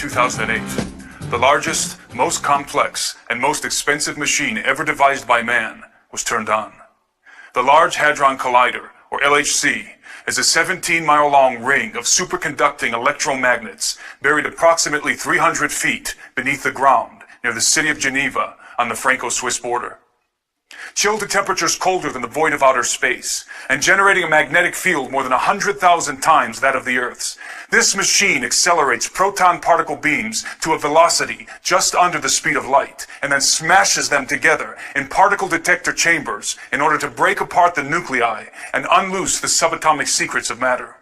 2008, the largest, most complex, and most expensive machine ever devised by man was turned on. The Large Hadron Collider, or LHC, is a 17-mile-long ring of superconducting electromagnets buried approximately 300 feet beneath the ground near the city of Geneva on the Franco-Swiss border. Chilled to temperatures colder than the void of outer space, and generating a magnetic field more than 100,000 times that of the Earth's, this machine accelerates proton particle beams to a velocity just under the speed of light, and then smashes them together in particle detector chambers in order to break apart the nuclei and unloose the subatomic secrets of matter.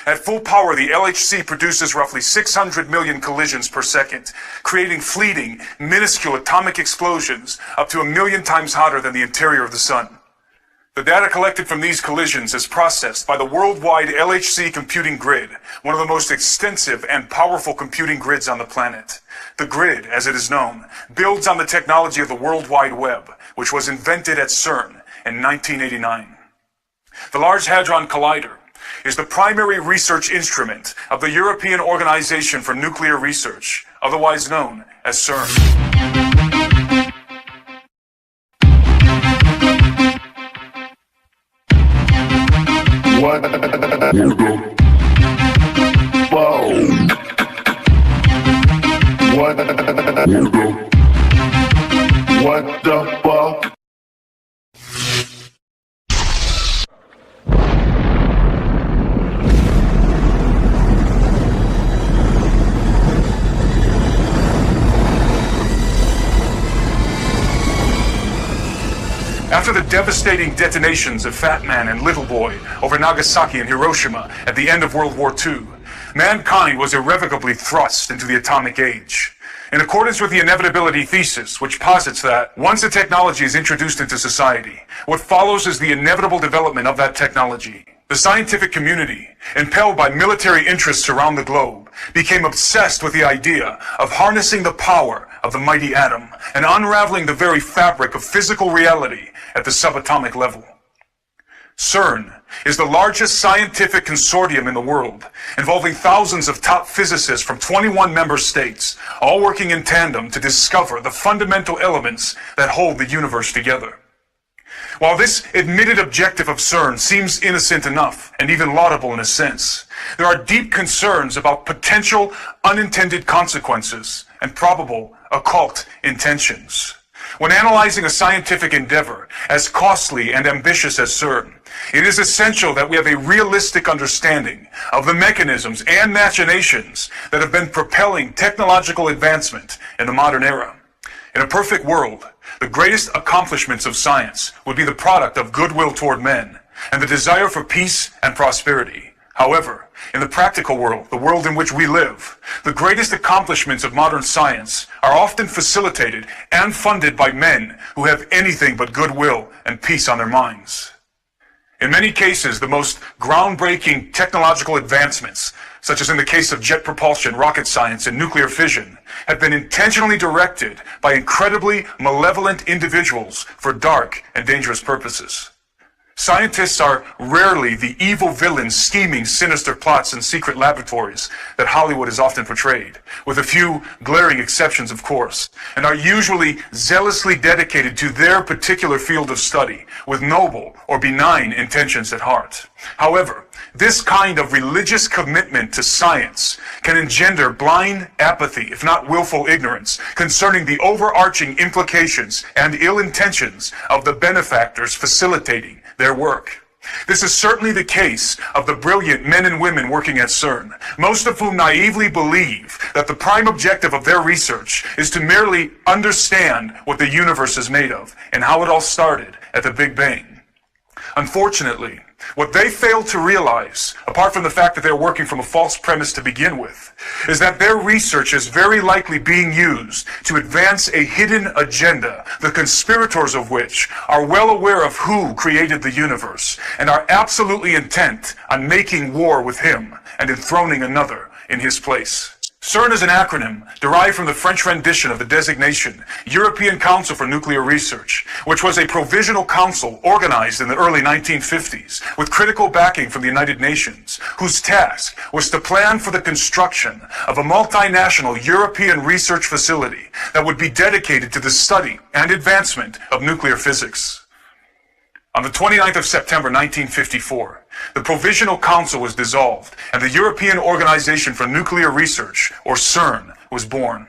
At full power, the LHC produces roughly 600 million collisions per second, creating fleeting, minuscule atomic explosions up to 1 million times hotter than the interior of the Sun. The data collected from these collisions is processed by the worldwide LHC computing grid, one of the most extensive and powerful computing grids on the planet. The grid, as it is known, builds on the technology of the World Wide Web, which was invented at CERN in 1989. The Large Hadron Collider is the primary research instrument of the European Organization for Nuclear Research, otherwise known as CERN. What the fuck? After the devastating detonations of Fat Man and Little Boy over Nagasaki and Hiroshima at the end of World War II, mankind was irrevocably thrust into the atomic age. In accordance with the inevitability thesis, which posits that once a technology is introduced into society, what follows is the inevitable development of that technology. The scientific community, impelled by military interests around the globe, became obsessed with the idea of harnessing the power of the mighty atom and unraveling the very fabric of physical reality at the subatomic level. CERN is the largest scientific consortium in the world, involving thousands of top physicists from 21 member states, all working in tandem to discover the fundamental elements that hold the universe together. While this admitted objective of CERN seems innocent enough, and even laudable in a sense, there are deep concerns about potential unintended consequences and probable occult intentions. When analyzing a scientific endeavor as costly and ambitious as CERN, it is essential that we have a realistic understanding of the mechanisms and machinations that have been propelling technological advancement in the modern era. In a perfect world, the greatest accomplishments of science would be the product of goodwill toward men and the desire for peace and prosperity. However, in the practical world, the world in which we live, the greatest accomplishments of modern science are often facilitated and funded by men who have anything but goodwill and peace on their minds. In many cases, the most groundbreaking technological advancements, such as in the case of jet propulsion, rocket science, and nuclear fission, have been intentionally directed by incredibly malevolent individuals for dark and dangerous purposes. Scientists are rarely the evil villains scheming sinister plots in secret laboratories that Hollywood has often portrayed, with a few glaring exceptions, of course, and are usually zealously dedicated to their particular field of study, with noble or benign intentions at heart. However, this kind of religious commitment to science can engender blind apathy, if not willful ignorance, concerning the overarching implications and ill intentions of the benefactors facilitating their work. This is certainly the case of the brilliant men and women working at CERN, most of whom naively believe that the prime objective of their research is to merely understand what the universe is made of and how it all started at the Big Bang. Unfortunately, what they fail to realize, apart from the fact that they're working from a false premise to begin with, is that their research is very likely being used to advance a hidden agenda, the conspirators of which are well aware of who created the universe and are absolutely intent on making war with him and enthroning another in his place. CERN is an acronym derived from the French rendition of the designation European Council for Nuclear Research, which was a provisional council organized in the early 1950s with critical backing from the United Nations, whose task was to plan for the construction of a multinational European research facility that would be dedicated to the study and advancement of nuclear physics. On the 29th of September 1954, the Provisional Council was dissolved and the European Organization for Nuclear Research, or CERN, was born.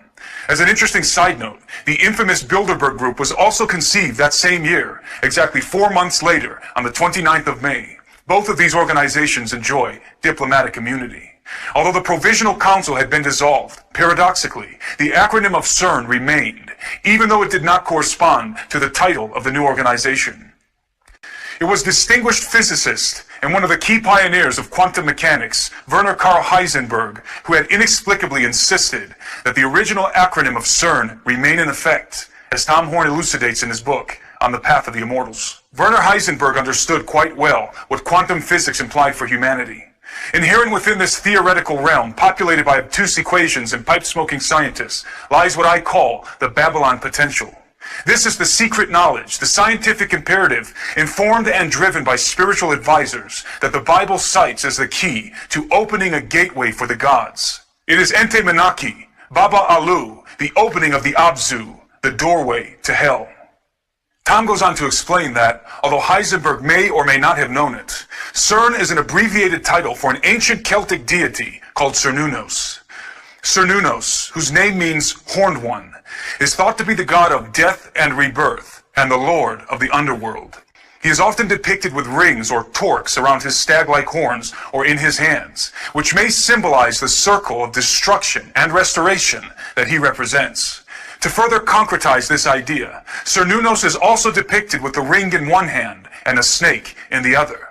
As an interesting side note, the infamous Bilderberg Group was also conceived that same year, exactly 4 months later, on the 29th of May. Both of these organizations enjoy diplomatic immunity. Although the Provisional Council had been dissolved, paradoxically, the acronym of CERN remained, even though it did not correspond to the title of the new organization. It was distinguished physicist and one of the key pioneers of quantum mechanics, Werner Karl Heisenberg, who had inexplicably insisted that the original acronym of CERN remain in effect, as Tom Horn elucidates in his book, On the Path of the Immortals. Werner Heisenberg understood quite well what quantum physics implied for humanity. Inherent within this theoretical realm, populated by obtuse equations and pipe-smoking scientists, lies what I call the Babylon potential. This is the secret knowledge, the scientific imperative, informed and driven by spiritual advisors, that the Bible cites as the key to opening a gateway for the gods. It is Ente Menaki, Baba Alu, the opening of the Abzu, the doorway to hell. Tom goes on to explain that, although Heisenberg may or may not have known it, CERN is an abbreviated title for an ancient Celtic deity called Cern'S. Cern'S, whose name means horned one, is thought to be the god of death and rebirth, and the lord of the underworld. He is often depicted with rings or torques around his stag-like horns or in his hands, which may symbolize the circle of destruction and restoration that he represents. To further concretize this idea, Cern'S is also depicted with the ring in one hand and a snake in the other.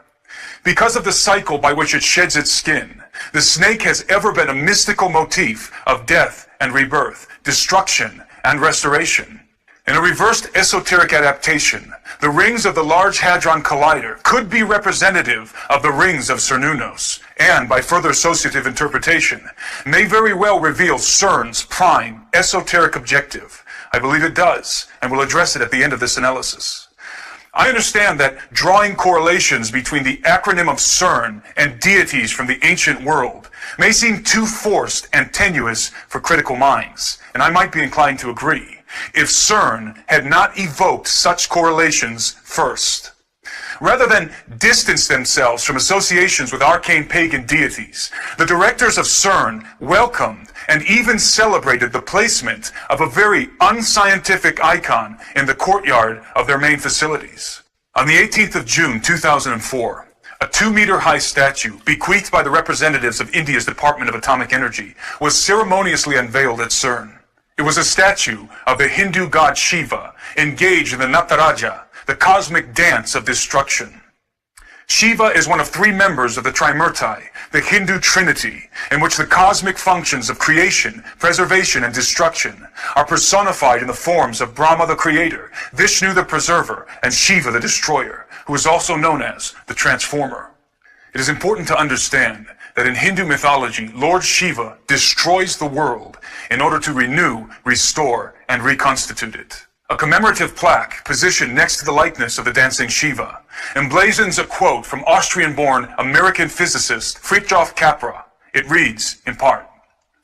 Because of the cycle by which it sheds its skin, the snake has ever been a mystical motif of death and rebirth, destruction and restoration. In a reversed esoteric adaptation, the rings of the Large Hadron Collider could be representative of the rings of Cern'S, and by further associative interpretation, may very well reveal CERN's prime esoteric objective. I believe it does, and will address it at the end of this analysis. I understand that drawing correlations between the acronym of CERN and deities from the ancient world may seem too forced and tenuous for critical minds, and I might be inclined to agree, if CERN had not evoked such correlations first. Rather than distance themselves from associations with arcane pagan deities, the directors of CERN welcomed and even celebrated the placement of a very unscientific icon in the courtyard of their main facilities. On the 18th of June 2004, a 2-meter-high statue, bequeathed by the representatives of India's Department of Atomic Energy, was ceremoniously unveiled at CERN. It was a statue of the Hindu god Shiva, engaged in the Nataraja, the cosmic dance of destruction. Shiva is one of 3 members of the Trimurti, the Hindu Trinity, in which the cosmic functions of creation, preservation, and destruction are personified in the forms of Brahma the Creator, Vishnu the Preserver, and Shiva the Destroyer, who is also known as the Transformer. It is important to understand that in Hindu mythology, Lord Shiva destroys the world in order to renew, restore, and reconstitute it. A commemorative plaque positioned next to the likeness of the dancing Shiva emblazons a quote from Austrian-born American physicist Fritjof Capra. It reads, in part,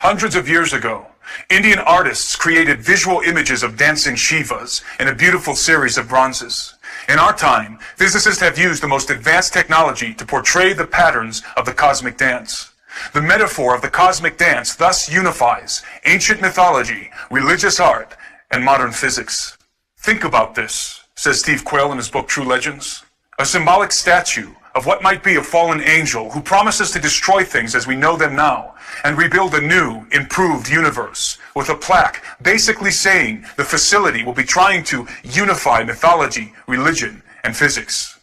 "Hundreds of years ago, Indian artists created visual images of dancing Shivas in a beautiful series of bronzes. In our time, physicists have used the most advanced technology to portray the patterns of the cosmic dance. The metaphor of the cosmic dance thus unifies ancient mythology, religious art, and modern physics." Think about this, says Steve Quayle in his book True Legends. A symbolic statue of what might be a fallen angel who promises to destroy things as we know them now and rebuild a new, improved universe, with a plaque basically saying the facility will be trying to unify mythology, religion, and physics.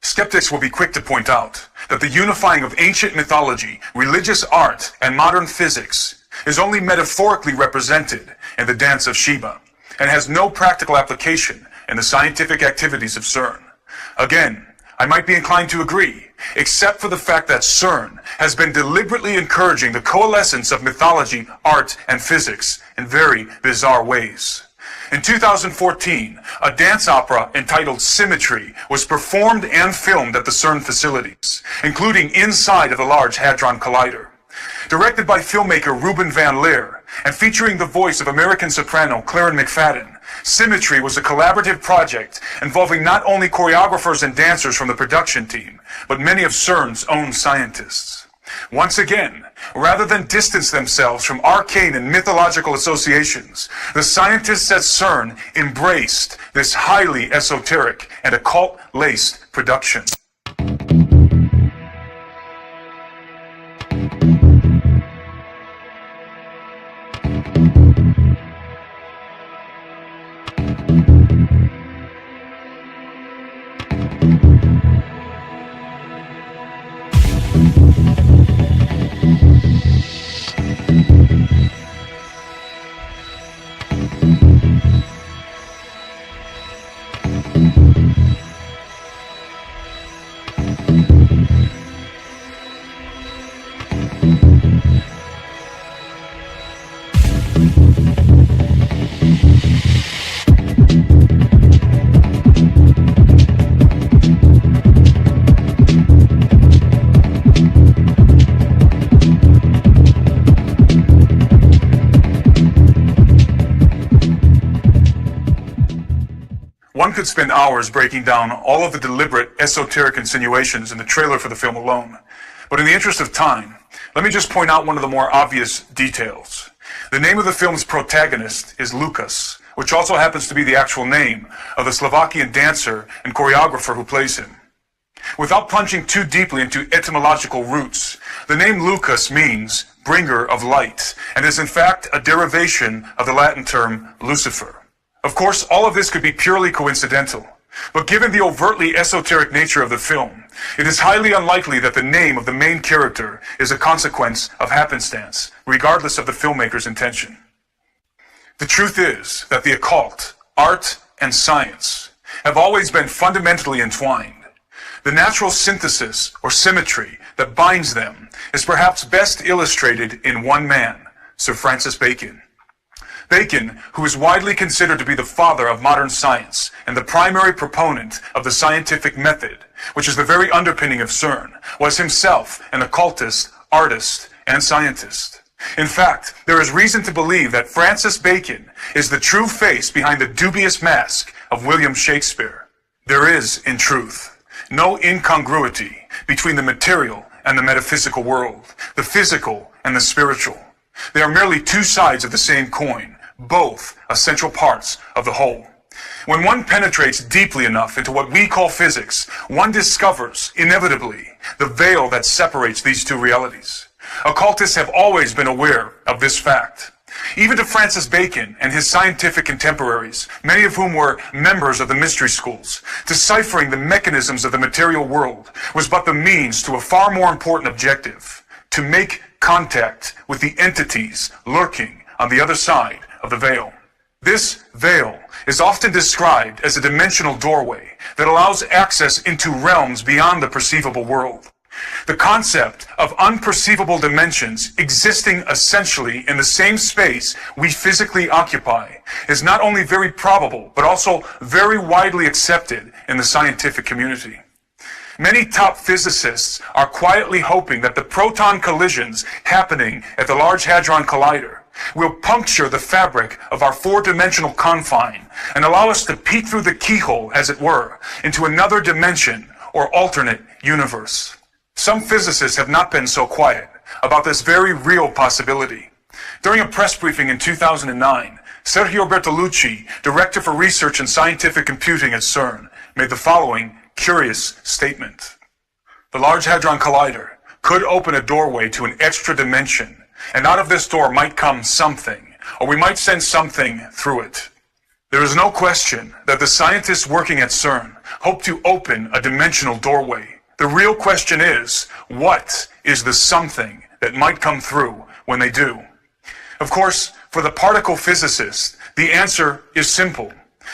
Skeptics will be quick to point out that the unifying of ancient mythology, religious art, and modern physics is only metaphorically represented in the dance of Shiva, and has no practical application in the scientific activities of CERN. Again, I might be inclined to agree, except for the fact that CERN has been deliberately encouraging the coalescence of mythology, art, and physics in very bizarre ways. In 2014, a dance opera entitled Symmetry was performed and filmed at the CERN facilities, including inside of the Large Hadron Collider. Directed by filmmaker Ruben Van Leer and featuring the voice of American soprano Claren McFadden, Symmetry was a collaborative project involving not only choreographers and dancers from the production team, but many of CERN's own scientists. Once again, rather than distance themselves from arcane and mythological associations, the scientists at CERN embraced this highly esoteric and occult-laced production. One could spend hours breaking down all of the deliberate esoteric insinuations in the trailer for the film alone. But in the interest of time, let me just point out one of the more obvious details. The name of the film's protagonist is Lucas, which also happens to be the actual name of the Slovakian dancer and choreographer who plays him. Without plunging too deeply into etymological roots, the name Lucas means bringer of light, and is in fact a derivation of the Latin term Lucifer. Of course, all of this could be purely coincidental, but given the overtly esoteric nature of the film, it is highly unlikely that the name of the main character is a consequence of happenstance, regardless of the filmmaker's intention. The truth is that the occult, art, and science have always been fundamentally entwined. The natural synthesis or symmetry that binds them is perhaps best illustrated in one man, Sir Francis Bacon. Bacon, who is widely considered to be the father of modern science and the primary proponent of the scientific method, which is the very underpinning of CERN, was himself an occultist, artist, and scientist. In fact, there is reason to believe that Francis Bacon is the true face behind the dubious mask of William Shakespeare. There is, in truth, no incongruity between the material and the metaphysical world, the physical and the spiritual. They are merely two sides of the same coin, both essential parts of the whole. When one penetrates deeply enough into what we call physics, one discovers, inevitably, the veil that separates these two realities. Occultists have always been aware of this fact. Even to Francis Bacon and his scientific contemporaries, many of whom were members of the mystery schools, deciphering the mechanisms of the material world was but the means to a far more important objective: to make contact with the entities lurking on the other side of the veil. This veil is often described as a dimensional doorway that allows access into realms beyond the perceivable world. The concept of unperceivable dimensions existing essentially in the same space we physically occupy is not only very probable, but also very widely accepted in the scientific community. Many top physicists are quietly hoping that the proton collisions happening at the Large Hadron Collider will puncture the fabric of our four-dimensional confine and allow us to peek through the keyhole, as it were, into another dimension or alternate universe. Some physicists have not been so quiet about this very real possibility. During a press briefing in 2009, Sergio Bertolucci, Director for Research and Scientific Computing at CERN, made the following curious statement. The Large Hadron Collider could open a doorway to an extra dimension, and out of this door might come something, or we might send something through it. There is no question that the scientists working at CERN hope to open a dimensional doorway. The real question is, what is the something that might come through when they do? Of course, for the particle physicist, the answer is simple.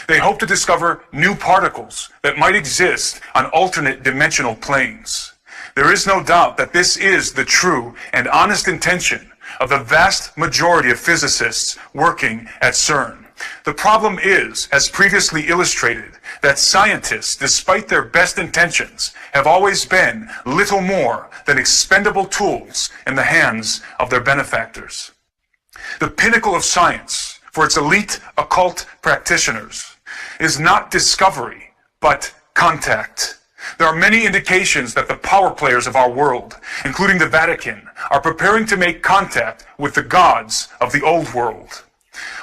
They hope to discover new particles that might exist on alternate dimensional planes. There is no doubt that this is the true and honest intention of the vast majority of physicists working at CERN. The problem is, as previously illustrated, that scientists, despite their best intentions, have always been little more than expendable tools in the hands of their benefactors. The pinnacle of science, for its elite occult practitioners, is not discovery, but contact. There are many indications that the power players of our world, including the Vatican, are preparing to make contact with the gods of the old world.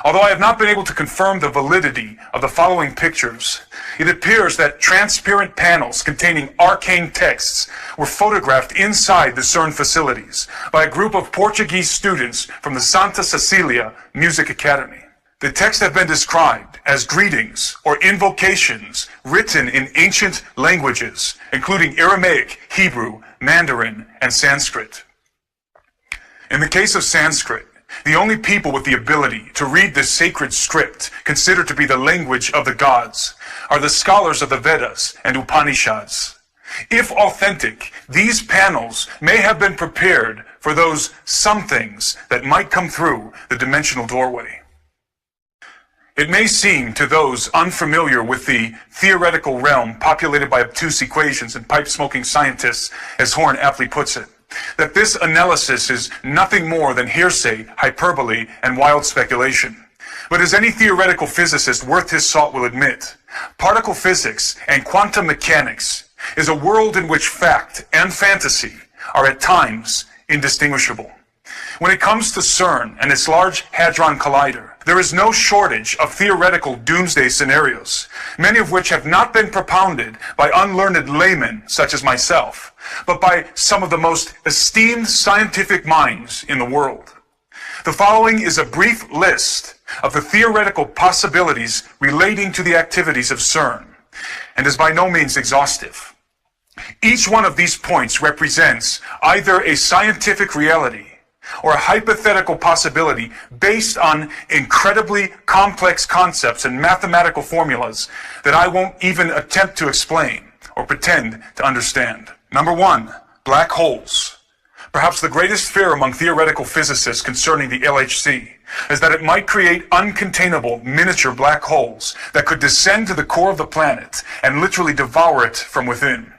Although I have not been able to confirm the validity of the following pictures, it appears that transparent panels containing arcane texts were photographed inside the CERN facilities by a group of Portuguese students from the Santa Cecilia Music Academy. The texts have been described as greetings or invocations written in ancient languages, including Aramaic, Hebrew, Mandarin, and Sanskrit. In the case of Sanskrit, the only people with the ability to read this sacred script, considered to be the language of the gods, are the scholars of the Vedas and Upanishads. If authentic, these panels may have been prepared for those somethings that might come through the dimensional doorway. It may seem to those unfamiliar with the theoretical realm populated by obtuse equations and pipe-smoking scientists, as Horn aptly puts it, that this analysis is nothing more than hearsay, hyperbole, and wild speculation. But as any theoretical physicist worth his salt will admit, particle physics and quantum mechanics is a world in which fact and fantasy are at times indistinguishable. When it comes to CERN and its Large Hadron Collider, there is no shortage of theoretical doomsday scenarios, many of which have not been propounded by unlearned laymen such as myself, but by some of the most esteemed scientific minds in the world. The following is a brief list of the theoretical possibilities relating to the activities of CERN, and is by no means exhaustive. Each one of these points represents either a scientific reality or a hypothetical possibility based on incredibly complex concepts and mathematical formulas that I won't even attempt to explain or pretend to understand. Number 1, black holes. Perhaps the greatest fear among theoretical physicists concerning the LHC is that it might create uncontainable miniature black holes that could descend to the core of the planet and literally devour it from within.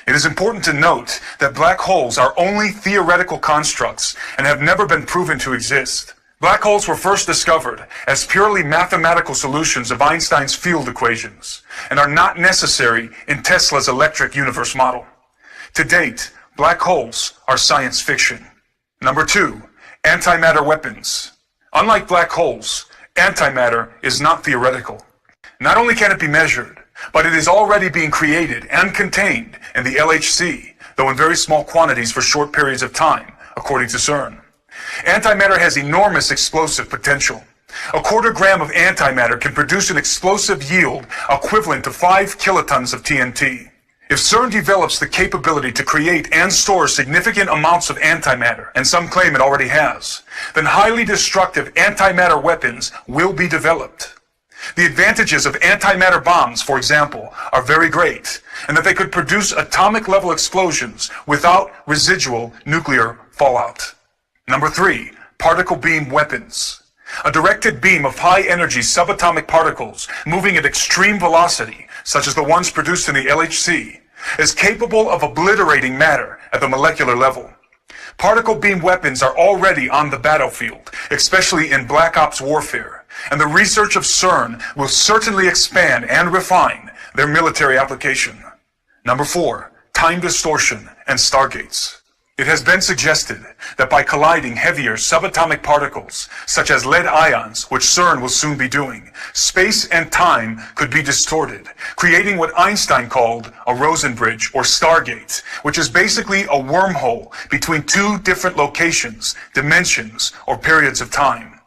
It is important to note that black holes are only theoretical constructs and have never been proven to exist. Black holes were first discovered as purely mathematical solutions of Einstein's field equations and are not necessary in Tesla's electric universe model. To date, black holes are science fiction. Number 2, antimatter weapons. Unlike black holes, antimatter is not theoretical. Not only can it be measured, but it is already being created and contained in the LHC, though in very small quantities for short periods of time, according to CERN. Antimatter has enormous explosive potential. A quarter gram of antimatter can produce an explosive yield equivalent to 5 kilotons of TNT. If CERN develops the capability to create and store significant amounts of antimatter, and some claim it already has, then highly destructive antimatter weapons will be developed. The advantages of antimatter bombs, for example, are very great, and that they could produce atomic-level explosions without residual nuclear fallout. Number 3, particle beam weapons. A directed beam of high-energy subatomic particles moving at extreme velocity, such as the ones produced in the LHC, is capable of obliterating matter at the molecular level. Particle beam weapons are already on the battlefield, especially in Black Ops warfare, and the research of CERN will certainly expand and refine their military application. Number 4, time distortion and stargates. It has been suggested that by colliding heavier subatomic particles, such as lead ions, which CERN will soon be doing, space and time could be distorted, creating what Einstein called a Rosen bridge or stargate, which is basically a wormhole between two different locations, dimensions, or periods of time.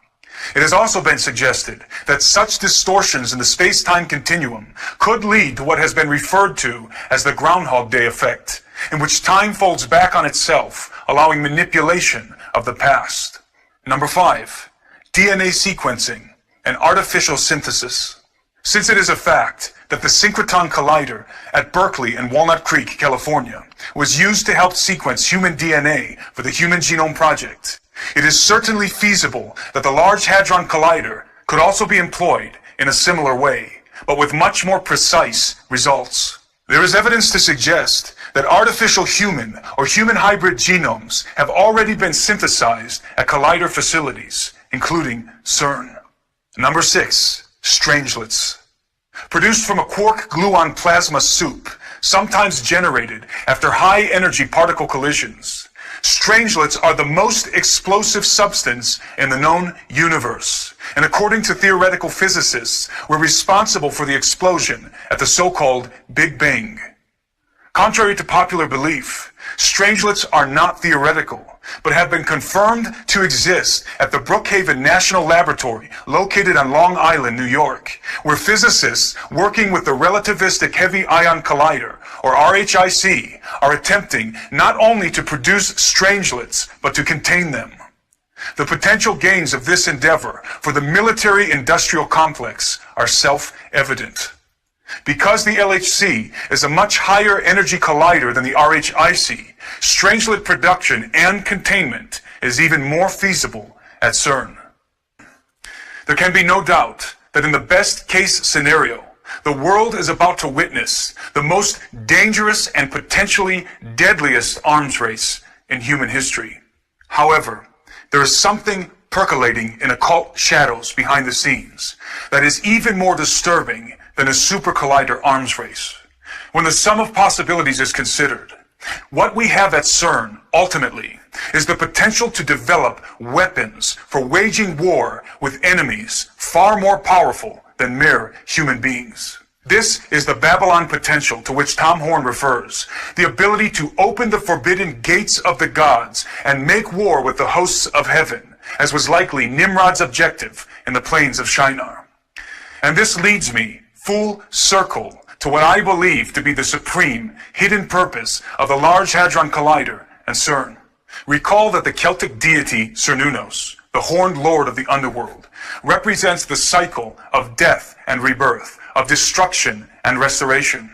It has also been suggested that such distortions in the space-time continuum could lead to what has been referred to as the Groundhog Day effect, in which time folds back on itself, allowing manipulation of the past. Number 5, DNA sequencing and artificial synthesis. Since it is a fact that the synchrotron collider at Berkeley and Walnut Creek, California, was used to help sequence human DNA for the Human Genome Project, it is certainly feasible that the Large Hadron Collider could also be employed in a similar way, but with much more precise results. There is evidence to suggest that artificial human or human hybrid genomes have already been synthesized at collider facilities, including CERN. Number 6. Strangelets. Produced from a quark-gluon plasma soup, sometimes generated after high-energy particle collisions, strangelets are the most explosive substance in the known universe, and according to theoretical physicists, were responsible for the explosion at the so-called Big Bang. Contrary to popular belief, strangelets are not theoretical, but have been confirmed to exist at the Brookhaven National Laboratory located on Long Island, New York, where physicists working with the Relativistic Heavy Ion Collider, or RHIC, are attempting not only to produce strangelets, but to contain them. The potential gains of this endeavor for the military-industrial complex are self-evident. Because the LHC is a much higher energy collider than the RHIC, strangelet production and containment is even more feasible at CERN. There can be no doubt that in the best case scenario, the world is about to witness the most dangerous and potentially deadliest arms race in human history. However, there is something percolating in occult shadows behind the scenes that is even more disturbing than a super collider arms race. When the sum of possibilities is considered, what we have at CERN, ultimately, is the potential to develop weapons for waging war with enemies far more powerful than mere human beings. This is the Babylon potential to which Tom Horn refers, the ability to open the forbidden gates of the gods and make war with the hosts of heaven, as was likely Nimrod's objective in the plains of Shinar. And this leads me full circle to what I believe to be the supreme hidden purpose of the Large Hadron Collider and CERN. Recall that the Celtic deity Cern'S, the horned lord of the underworld, represents the cycle of death and rebirth, of destruction and restoration.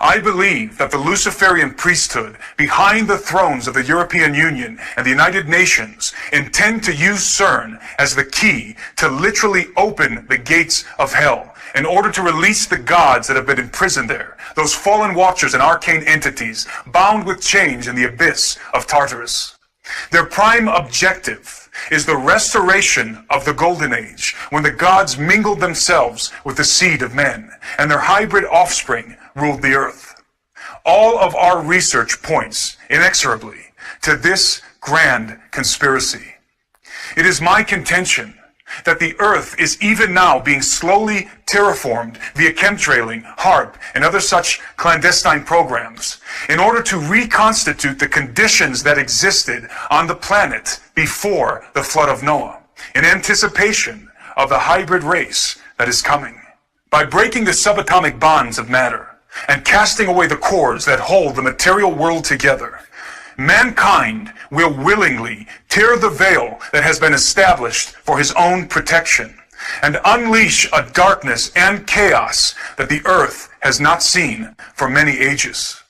I believe that the Luciferian priesthood behind the thrones of the European Union and the United Nations intend to use CERN as the key to literally open the gates of hell in order to release the gods that have been imprisoned there, those fallen watchers and arcane entities bound with chains in the abyss of Tartarus. Their prime objective is the restoration of the Golden Age, when the gods mingled themselves with the seed of men, and their hybrid offspring ruled the earth. All of our research points inexorably to this grand conspiracy. It is my contention that the Earth is even now being slowly terraformed via chemtrailing, HARP, and other such clandestine programs in order to reconstitute the conditions that existed on the planet before the flood of Noah, in anticipation of the hybrid race that is coming. By breaking the subatomic bonds of matter and casting away the cords that hold the material world together, mankind will willingly tear the veil that has been established for his own protection and unleash a darkness and chaos that the earth has not seen for many ages.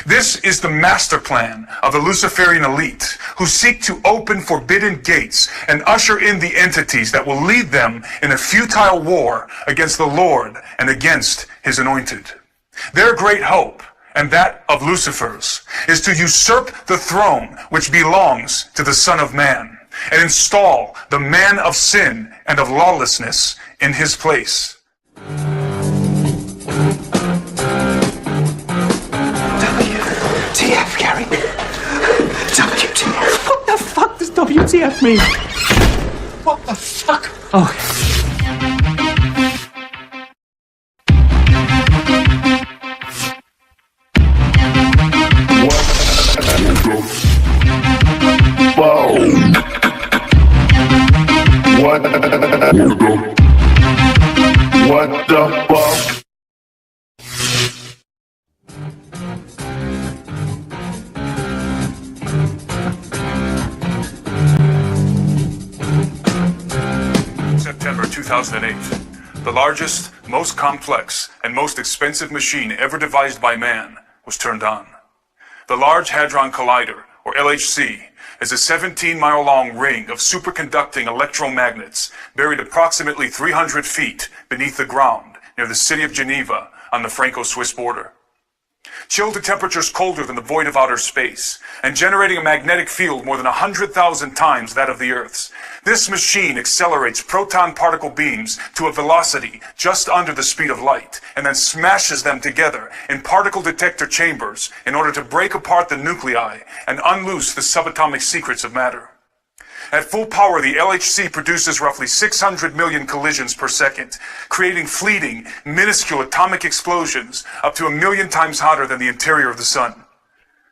This is the master plan of the Luciferian elite, who seek to open forbidden gates and usher in the entities that will lead them in a futile war against the Lord and against his anointed. Their great hope, and that of Lucifer's, is to usurp the throne which belongs to the Son of Man, and install the man of sin and of lawlessness in his place. WTF, Gary? WTF? What the fuck does WTF mean? What the fuck? Oh. What the fuck? September 2008. The largest, the most complex and most expensive machine ever devised by man was turned on. The Large Hadron Collider, or LHC, is a 17-mile-long ring of superconducting electromagnets buried approximately 300 feet beneath the ground near the city of Geneva on the Franco-Swiss border. Chilled to temperatures colder than the void of outer space, and generating a magnetic field more than 100,000 times that of the Earth's, this machine accelerates proton particle beams to a velocity just under the speed of light, and then smashes them together in particle detector chambers in order to break apart the nuclei and unloose the subatomic secrets of matter. At full power, the LHC produces roughly 600 million collisions per second, creating fleeting, minuscule atomic explosions up to 1,000,000 times hotter than the interior of the Sun.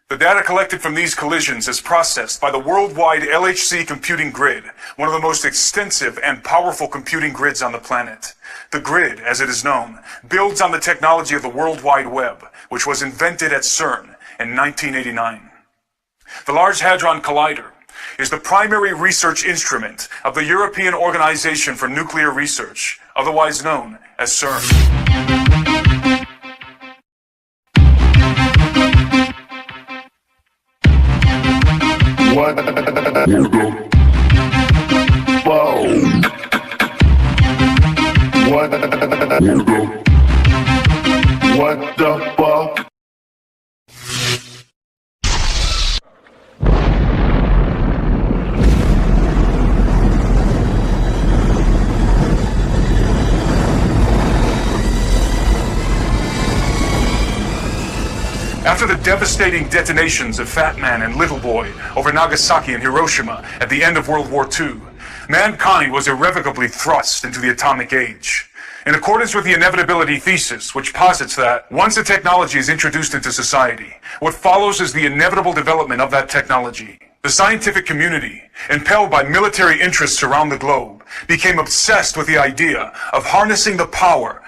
The data collected from these collisions is processed by the worldwide LHC computing grid, one of the most extensive and powerful computing grids on the planet. The grid, as it is known, builds on the technology of the World Wide Web, which was invented at CERN in 1989. The Large Hadron Collider is the primary research instrument of the European Organization for Nuclear Research, otherwise known as CERN. What the fuck? What the fuck? After the devastating detonations of Fat Man and Little Boy over Nagasaki and Hiroshima at the end of World War II, mankind was irrevocably thrust into the atomic age. In accordance with the inevitability thesis, which posits that once a technology is introduced into society, what follows is the inevitable development of that technology. The scientific community, impelled by military interests around the globe, became obsessed with the idea of harnessing the power